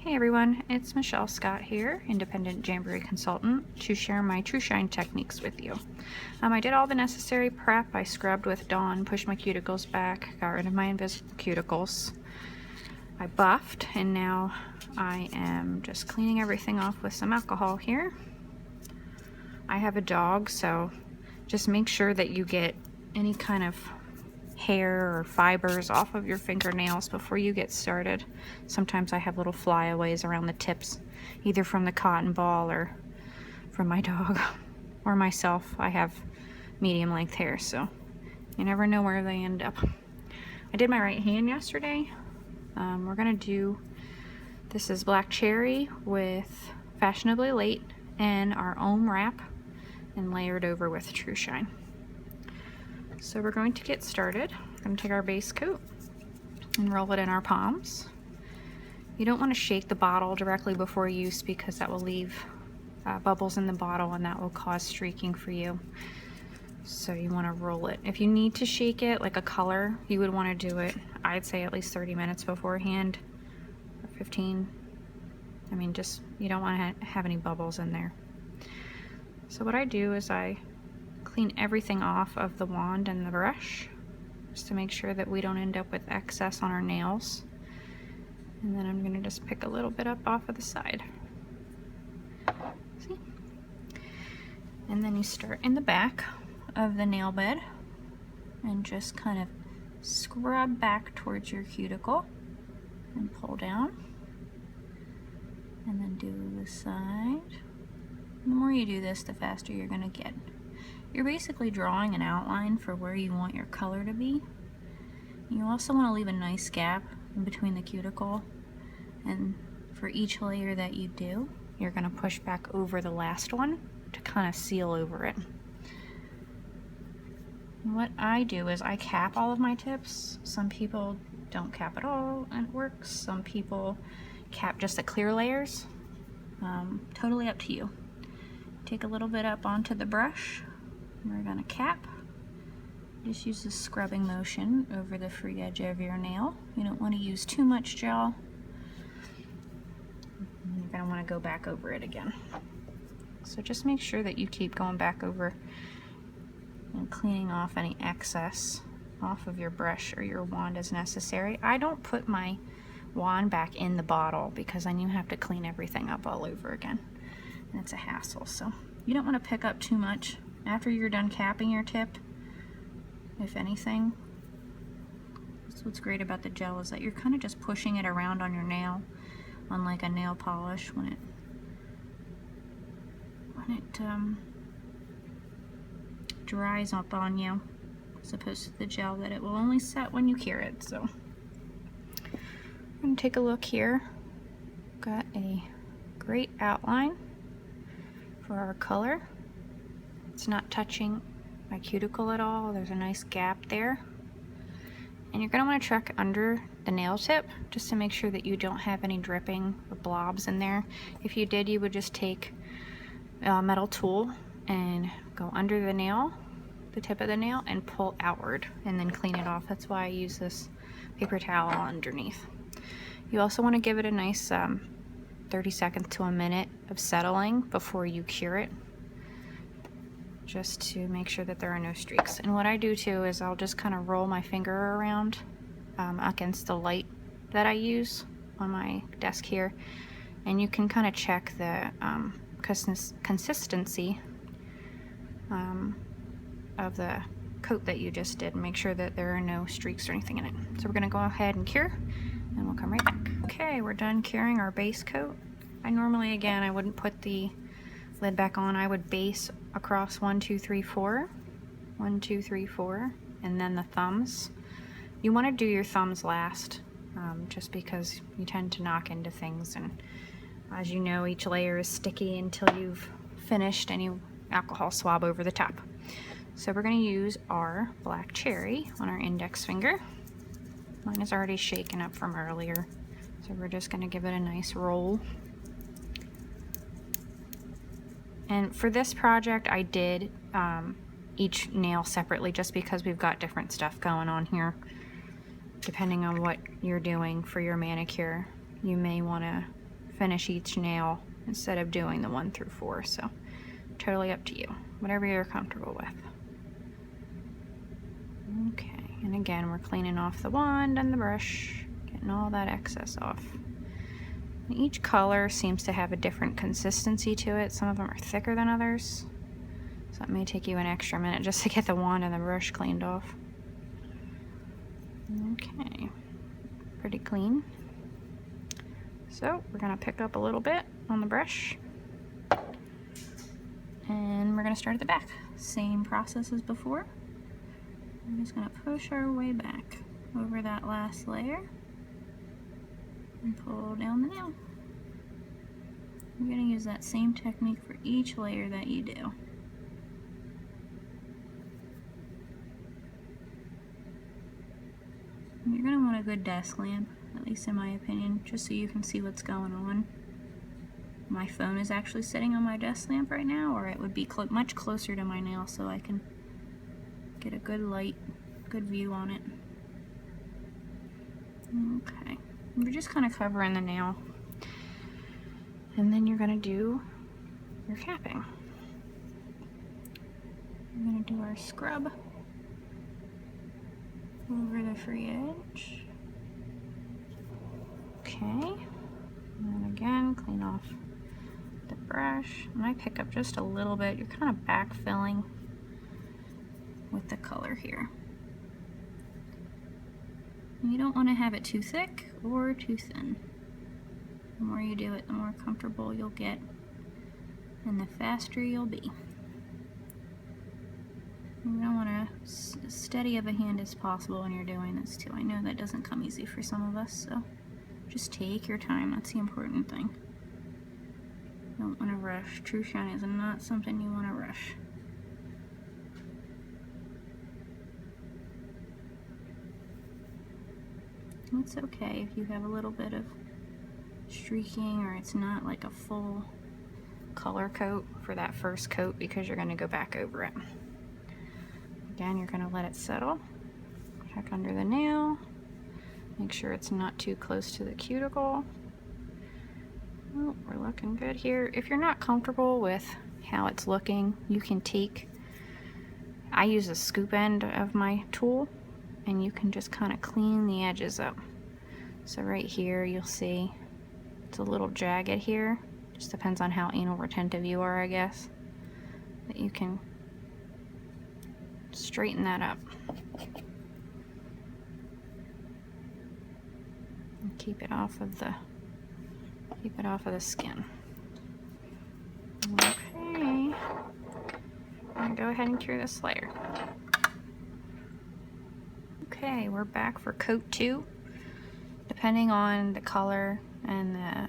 Hey everyone, it's Michelle Scott here, independent Jamberry Consultant, to share my TruShine techniques with you. I did all the necessary prep. I scrubbed with Dawn, pushed my cuticles back, got rid of my invisible cuticles. I buffed, and now I am just cleaning everything off with some alcohol here. I have a dog, so just make sure that you get any kind of hair or fibers off of your fingernails before you get started. Sometimes I have little flyaways around the tips, either from the cotton ball or from my dog or myself. I have medium length hair, so you never know where they end up. I did my right hand yesterday. We're gonna do, this is black cherry with Fashionably Late and our ohm wrap, and layered over with TruShine. So we're going to get started. We're going to take our base coat and roll it in our palms. You don't want to shake the bottle directly before use because that will leave bubbles in the bottle and that will cause streaking for you. So you want to roll it. If you need to shake it like a color, you would want to do it, I'd say at least 30 minutes beforehand, or 15. I mean, just, you don't want to have any bubbles in there. So what I do is I clean everything off of the wand and the brush just to make sure that we don't end up with excess on our nails. And then I'm going to just pick a little bit up off of the side. See? And then you start in the back of the nail bed and just kind of scrub back towards your cuticle and pull down. And then do the side. The more you do this, the faster you're going to get. You're basically drawing an outline for where you want your color to be. You also want to leave a nice gap in between the cuticle, and for each layer that you do, you're going to push back over the last one to kind of seal over it. And what I do is I cap all of my tips. Some people don't cap at all and it works. Some people cap just the clear layers. Totally up to you. Take a little bit up onto the brush. We're going to cap. Just use the scrubbing motion over the free edge of your nail. You don't want to use too much gel. You're going to want to go back over it again. So just make sure that you keep going back over and cleaning off any excess off of your brush or your wand as necessary. I don't put my wand back in the bottle because then you have to clean everything up all over again. And it's a hassle, so you don't want to pick up too much. After you're done capping your tip, if anything, that's what's great about the gel, is that you're kind of just pushing it around on your nail, unlike a nail polish when it dries up on you, as opposed to the gel that it will only set when you cure it. So I'm going to take a look here. Got a great outline for our color. It's not touching my cuticle at all. There's a nice gap there. And you're going to want to check under the nail tip just to make sure that you don't have any dripping or blobs in there. If you did, you would just take a metal tool and go under the nail, the tip of the nail, and pull outward and then clean it off. That's why I use this paper towel underneath. You also want to give it a nice 30 seconds to a minute of settling before you cure it, just to make sure that there are no streaks. And what I do too is I'll just kind of roll my finger around against the light that I use on my desk here, and you can kind of check the consistency of the coat that you just did and make sure that there are no streaks or anything in it. So we're going to go ahead and cure, and we'll come right back. Okay, we're done curing our base coat. I normally, again, I wouldn't put the lid back on. I would base across 1, 2, 3, 4, 1, 2, 3, 4, and then the thumbs. You want to do your thumbs last, just because you tend to knock into things, and as you know, each layer is sticky until you've finished and you alcohol swab over the top. So we're going to use our black cherry on our index finger. Mine is already shaken up from earlier, so we're just going to give it a nice roll. And for this project, I did each nail separately just because we've got different stuff going on here. Depending on what you're doing for your manicure, you may want to finish each nail instead of doing the 1 through 4. So totally up to you, whatever you're comfortable with. Okay, and again, we're cleaning off the wand and the brush, getting all that excess off. And each color seems to have a different consistency to it. Some of them are thicker than others, so it may take you an extra minute just to get the wand and the brush cleaned off. Okay, pretty clean. So we're gonna pick up a little bit on the brush, and we're gonna start at the back. Same process as before. We're just gonna push our way back over that last layer and pull down the nail. You're gonna use that same technique for each layer that you do. And you're gonna want a good desk lamp, at least in my opinion, just so you can see what's going on. My phone is actually sitting on my desk lamp right now, or it would be much closer to my nail so I can get a good light, good view on it. Okay, you're just kind of covering the nail, and then you're gonna do your capping. We're gonna do our scrub over the free edge. Okay, and again, clean off the brush, and I pick up just a little bit. You're kind of backfilling with the color here. And you don't want to have it too thick or too thin. The more you do it, the more comfortable you'll get, and the faster you'll be. You don't want as steady of a hand as possible when you're doing this too. I know that doesn't come easy for some of us, so just take your time. That's the important thing. You don't want to rush. TruShine is not something you want to rush. It's okay if you have a little bit of streaking or it's not like a full color coat for that first coat, because you're going to go back over it. Again, you're going to let it settle. Check under the nail. Make sure it's not too close to the cuticle. Oh, we're looking good here. If you're not comfortable with how it's looking, you can I use a scoop end of my tool, and you can just kind of clean the edges up. So right here you'll see it's a little jagged here. Just depends on how anal retentive you are, I guess. But you can straighten that up. And keep it off of the skin. Okay. I'm gonna go ahead and cure this layer. Okay, we're back for coat 2. Depending on the color and the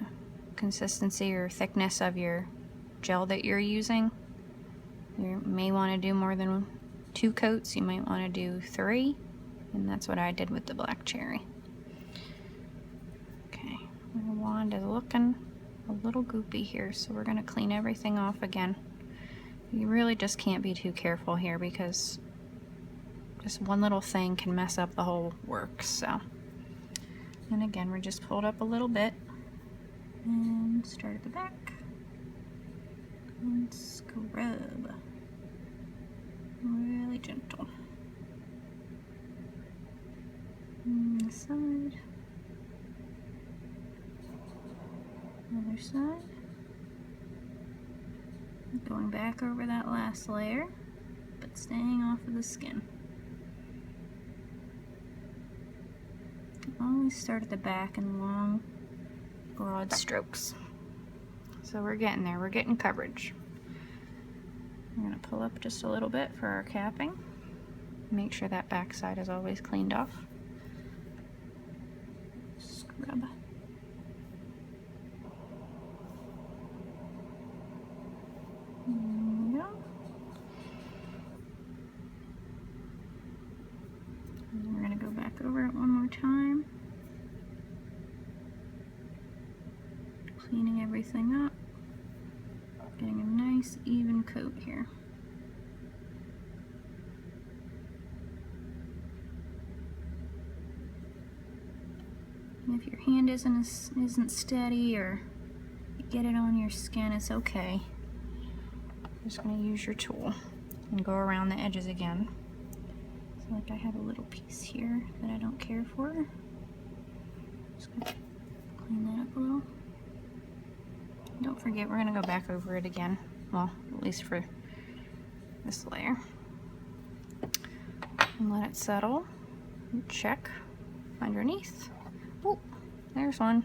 consistency or thickness of your gel that you're using, you may want to do more than 2 coats. You might want to do 3, and that's what I did with the black cherry. Okay, my wand is looking a little goopy here, so we're going to clean everything off again. You really just can't be too careful here, because just one little thing can mess up the whole work. So, and again, we're just pulled up a little bit and start at the back and scrub really gentle. On the side, other side, going back over that last layer, but staying off of the skin. Always start at the back in long, broad strokes. So we're getting there, we're getting coverage. We're going to pull up just a little bit for our capping. Make sure that back side is always cleaned off. Scrub. There we go. And we're going to go back over it one more time. Cleaning everything up. Getting a nice even coat here. And if your hand isn't steady, or get it on your skin, it's okay. Just gonna use your tool and go around the edges again. So like I have a little piece here that I don't care for. Just gonna clean that up a little. Don't forget, we're gonna go back over it again. Well, at least for this layer. And let it settle. And check underneath. Oh, there's one.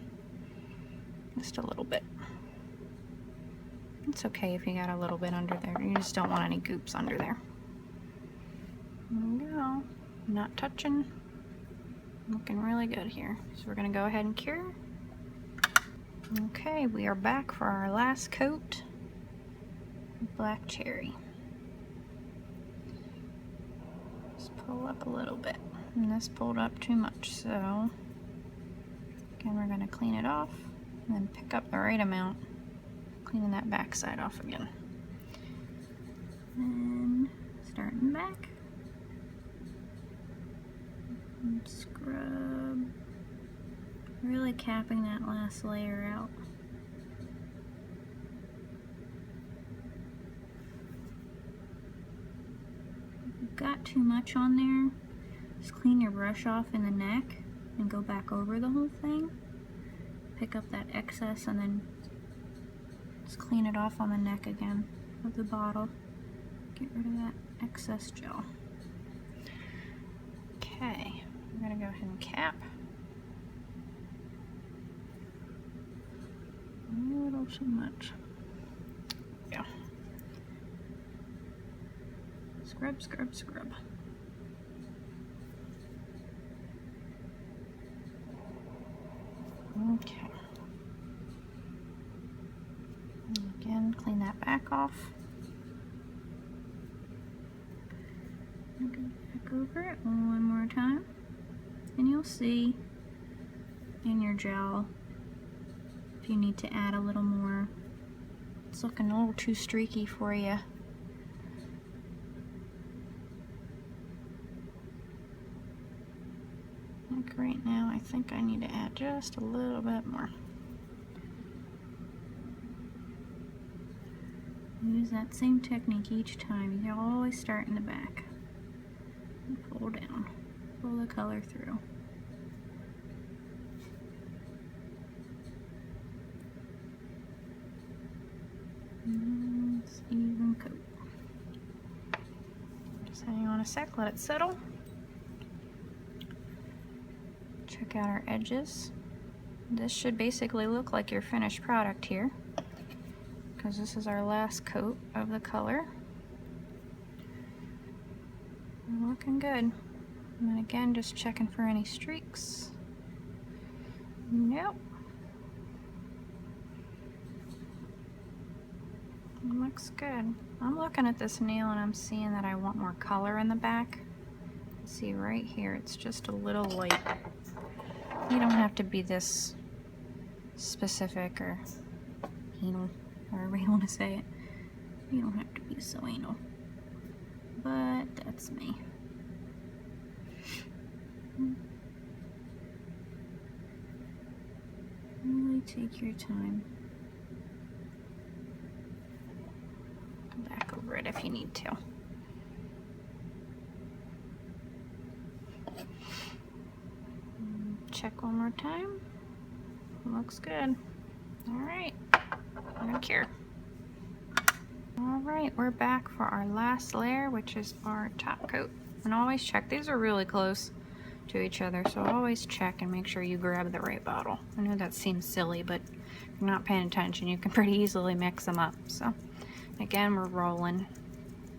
Just a little bit. It's okay if you got a little bit under there. You just don't want any goops under there. There we go. Not touching. Looking really good here. So we're gonna go ahead and cure. Okay, we are back for our last coat of black cherry. Just pull up a little bit. And this pulled up too much, so again we're gonna clean it off and then pick up the right amount. Cleaning that back side off again. And starting back. And scrub. Really capping that last layer out. If you've got too much on there, just clean your brush off in the neck and go back over the whole thing. Pick up that excess and then just clean it off on the neck again of the bottle. Get rid of that excess gel. Okay, we're gonna go ahead and cap. A little too much. Yeah. Scrub, scrub, scrub. Okay. And again, clean that back off. And go back over it one more time. And you'll see in your gel if you need to add a little more. It's looking a little too streaky for you. Like right now, I think I need to add just a little bit more. Use that same technique each time. You always start in the back. And pull down. Pull the color through. Nice even coat. Just hang on a sec, let it settle. Check out our edges. This should basically look like your finished product here, because this is our last coat of the color. We're looking good. And then again, just checking for any streaks. Nope. It looks good. I'm looking at this nail and I'm seeing that I want more color in the back. See right here, it's just a little light. You don't have to be this specific or anal, however you want to say it. You don't have to be so anal. But that's me. Really take your time. Come back over it if you need to. Check one more time. Looks good. Alright, I'm gonna cure. Alright, we're back for our last layer, which is our top coat. And always check, these are really close to each other, so always check and make sure you grab the right bottle. I know that seems silly, but if you're not paying attention, you can pretty easily mix them up. So again, we're rolling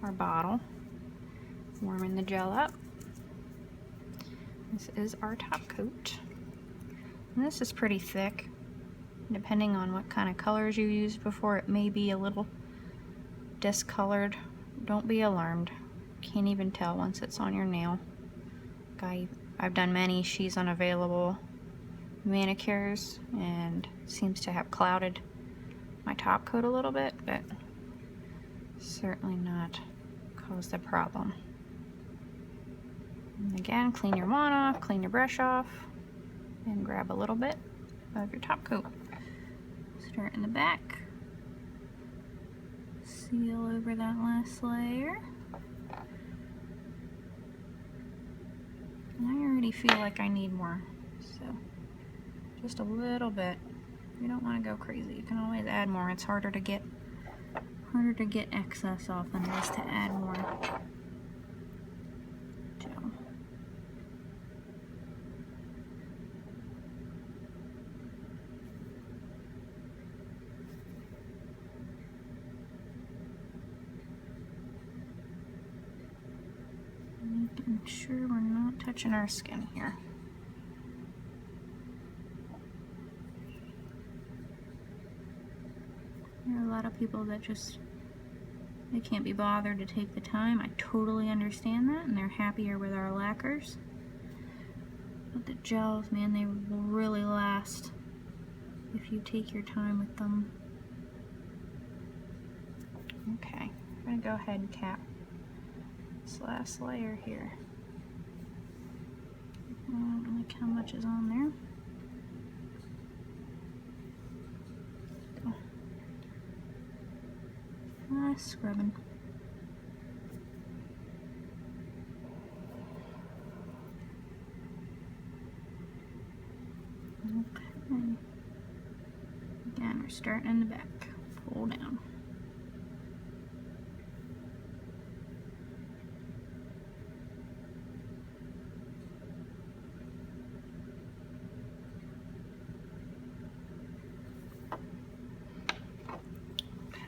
our bottle, warming the gel up. This is our top coat. And this is pretty thick. Depending on what kind of colors you used before, it may be a little discolored. Don't be alarmed. Can't even tell once it's on your nail. I've done many She's Unavailable manicures and seems to have clouded my top coat a little bit, but certainly not caused a problem. And again, clean your wand off, clean your brush off, and grab a little bit of your top coat. So Start in the back. Seal over that last layer. And I already feel like I need more, so just a little bit. You don't want to go crazy. You can always add more. It's harder to get excess off than it is to add more gel. Making sure we're not touching our skin here. There are a lot of people that they can't be bothered to take the time. I totally understand that, and they're happier with our lacquers. But the gels, man, they will really last if you take your time with them. Okay, I'm gonna go ahead and cap this last layer here. I don't like how much is on there. Nice scrubbing. Okay. Again, we're starting in the back. Pull down.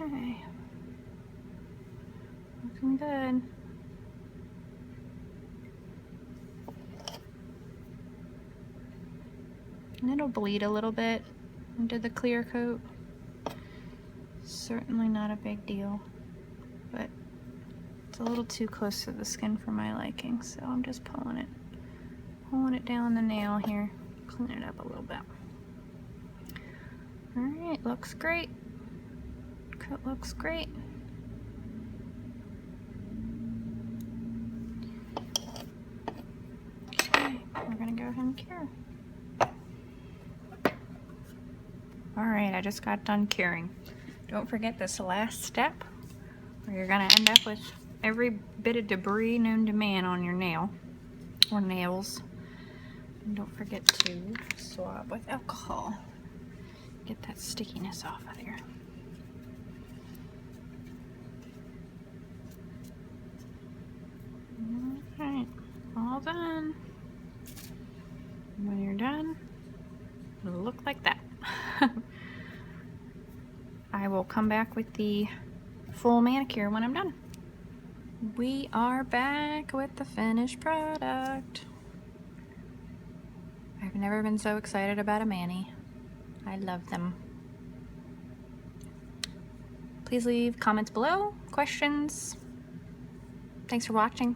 Okay. Looking good. And it'll bleed a little bit into the clear coat. Certainly not a big deal, but it's a little too close to the skin for my liking, so I'm just pulling it down the nail here, clean it up a little bit. All right, looks great. Coat looks great. We're gonna go ahead and cure. Alright, I just got done curing. Don't forget this last step where you're gonna end up with every bit of debris known to man on your nail or nails. And don't forget to swab with alcohol. Get that stickiness off of there. Alright, all done. When you're done, it'll look like that. I will come back with the full manicure when I'm done. We are back with the finished product. I've never been so excited about a mani. I love them. Please leave comments below, questions. Thanks for watching.